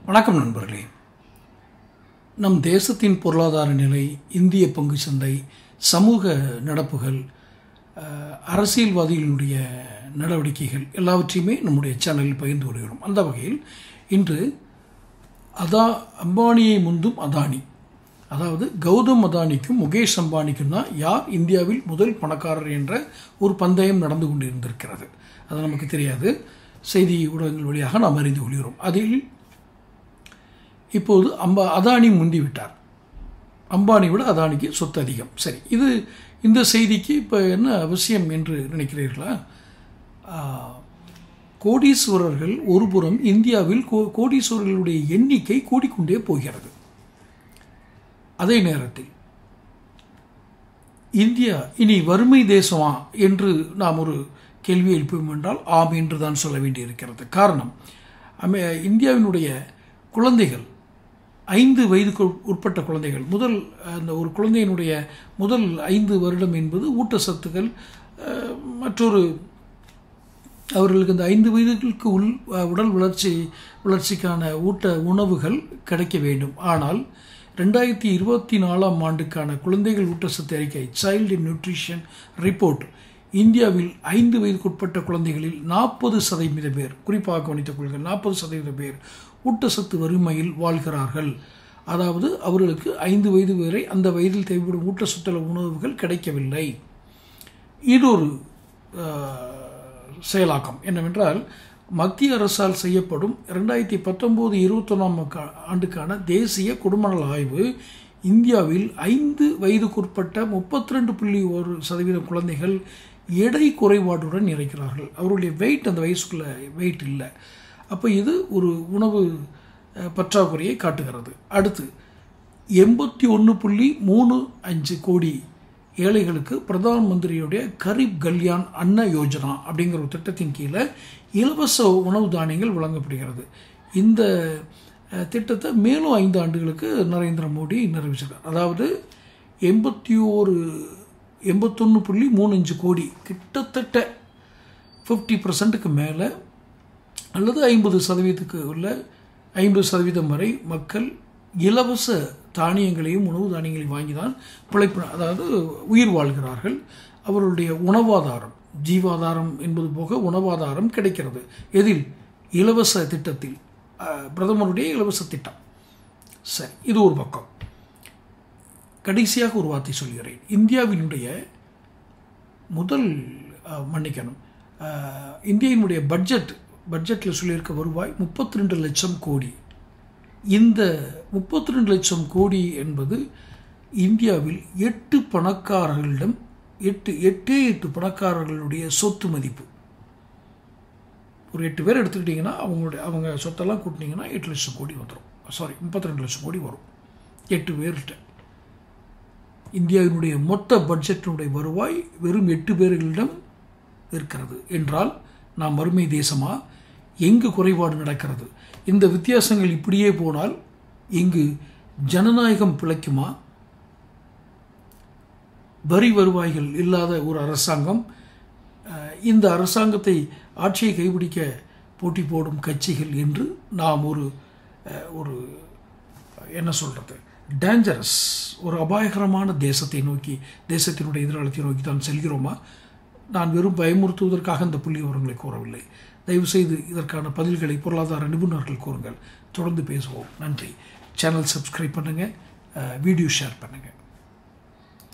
வணக்கம் நண்பர்களே. நம் தேசத்தின் பொருளாதார நிலை, இந்திய பங்கு சந்தை, சமூக நடப்புகள், அரசியல்வாதிகளுடைய நடவடிக்கைகள் எல்லாவற்றையுமே நம்முடைய சேனலில் பகிர்ந்து வருகிறோம். அந்த வகையில் இன்று அம்பானியை முந்தும் அதானி, அதாவது கௌதம் அதானிக்கும் முகேஷ் அம்பானிக்கும் தான் யார் இந்தியாவில் முதல் பணக்காரர் என்ற ஒரு பந்தயம் நடந்து கொண்டிருந்திருக்கிறது. அது நமக்கு தெரியாது, செய்தி ஊடகங்கள் வழியாக நாம் அறிந்து கொள்கிறோம். அதில் இப்போது அதானி முந்திவிட்டார். அம்பானி விட அதானிக்கு சொத்து அதிகம். சரி, இந்த செய்திக்கு இப்போ என்ன அவசியம் என்று நினைக்கிறீர்களா? கோடீஸ்வரர்கள் ஒருபுறம், இந்தியாவில் கோடீஸ்வரர்களுடைய எண்ணிக்கை கூடிக்கொண்டே போகிறது. அதே நேரத்தில் இந்தியா இனி வறுமை தேசமா என்று நாம் ஒரு கேள்வி எழுப்போம் என்றால் ஆம் என்று தான் சொல்ல வேண்டியிருக்கிறது. காரணம், இந்தியாவினுடைய குழந்தைகள், 5 வயதுக்கு உட்பட்ட குழந்தைகள், அந்த ஒரு குழந்தையினுடைய முதல் 5 வருடம் என்பது ஊட்டச்சத்துக்கள், மற்றொரு அவர்களுக்கு அந்த 5 வயதுகளுக்கு உடல் வளர்ச்சிக்கான உணவுகள் கிடைக்க வேண்டும். ஆனால் 2024ஆம் ஆண்டுக்கான குழந்தைகள் ஊட்டச்சத்து அறிக்கை, சைல்டு நியூட்ரிஷன் ரிப்போர்ட், இந்தியாவில் 5 வயதுக்குட்பட்ட குழந்தைகளில் 40% பேர், குறிப்பாக கவனித்துக் கொள்ளுங்கள், 40% பேர் ஊட்டச்சத்து வறுமையில் வாழ்கிறார்கள். அதாவது அவர்களுக்கு 5 வயது வரை அந்த வயதில் தேவைப்படும் ஊட்டச்சத்து உணவுகள் கிடைக்கவில்லை. இது ஒரு செயலாக்கம். என்னவென்றால், மத்திய அரசால் செய்யப்படும் 2019-21ஆம் ஆண்டுக்கான தேசிய குடும்ப நல ஆய்வு இந்தியாவில் 5 வயதுக்குட்பட்ட 32.1% குழந்தைகள் எடை குறைபாடுடன் இருக்கிறார்கள். அவருடைய வெயிட் அந்த வயசுக்குள்ள வெயிட் இல்லை. அப்போ இது ஒரு உணவு பற்றாக்குறையை காட்டுகிறது. அடுத்து 81.35 கோடி ஏழைகளுக்கு பிரதான் மந்திரியுடைய கரீப் கல்யாண் அன்ன யோஜனா அப்படிங்கிற ஒரு திட்டத்தின் கீழே இலவச உணவு தானியங்கள் வழங்கப்படுகிறது. இந்த திட்டத்தை மேலும் 5 ஆண்டுகளுக்கு நரேந்திர மோடி நிறைவேற்றினார். அதாவது 81.35 கோடி, கிட்டத்தட்ட 50%க்கு மேலே அல்லது 50%க்கு உள்ள 50% வரை மக்கள் இலவச தானியங்களையும் உணவு தானியங்களையும் வாங்கி தான் அதாவது உயிர் வாழ்கிறார்கள். அவர்களுடைய உணவாதாரம், ஜீவாதாரம் என்பது போக உணவாதாரம் கிடைக்கிறது. எதில்? இலவச திட்டத்தில், பிரதமருடைய இலவச திட்டம். சரி, இது ஒரு பக்கம். கடைசியாக ஒரு வார்த்தை சொல்கிறேன். இந்தியாவினுடைய இந்தியாவினுடைய பட்ஜெட்டில் சொல்லியிருக்க வருவாய் 32 லட்சம் கோடி. இந்த 32 லட்சம் கோடி என்பது இந்தியாவில் 8 பணக்காரர்களிடம் 8 பணக்காரர்களுடைய சொத்து மதிப்பு. ஒரு 8 பேர் எடுத்துக்கிட்டிங்கன்னா அவங்க சொத்தெல்லாம் கூட்டினீங்கன்னா 8 லட்சம் கோடி வந்துடும். 32 லட்சம் கோடி வரும் 8 பேர்கிட்ட. இந்தியாவினுடைய மொத்த பட்ஜெட்டினுடைய வருவாய் வெறும் 8 பேர்களிடம் இருக்கிறது என்றால் நாம் வறுமை தேசமா? எங்கு குறைபாடு நடக்கிறது? இந்த வித்தியாசங்கள் இப்படியே போனால் இங்கு ஜனநாயகம் பிழைக்குமா? வரி வருவாய்கள் இல்லாத ஒரு அரசாங்கம், இந்த அரசாங்கத்தை ஆட்சியை கைப்பிடிக்க போட்டி போடும் கட்சிகள் என்று நாம் ஒரு என்ன சொல்கிறது, டேஞ்சரஸ், ஒரு அபாயகரமான தேசத்தை நோக்கி, தேசத்தினுடைய எதிர்காலத்தை நோக்கி தான் செல்கிறோமா? நான் வெறும் பயமுறுத்துவதற்காக இந்த புள்ளி விவரங்களை கூறவில்லை. தயவுசெய்து இதற்கான பதில்களை பொருளாதார நிபுணர்கள் கூறுங்கள். தொடர்ந்து பேசுவோம். நன்றி. சேனல் சப்ஸ்கிரைப் பண்ணுங்கள், வீடியோ ஷேர் பண்ணுங்கள்.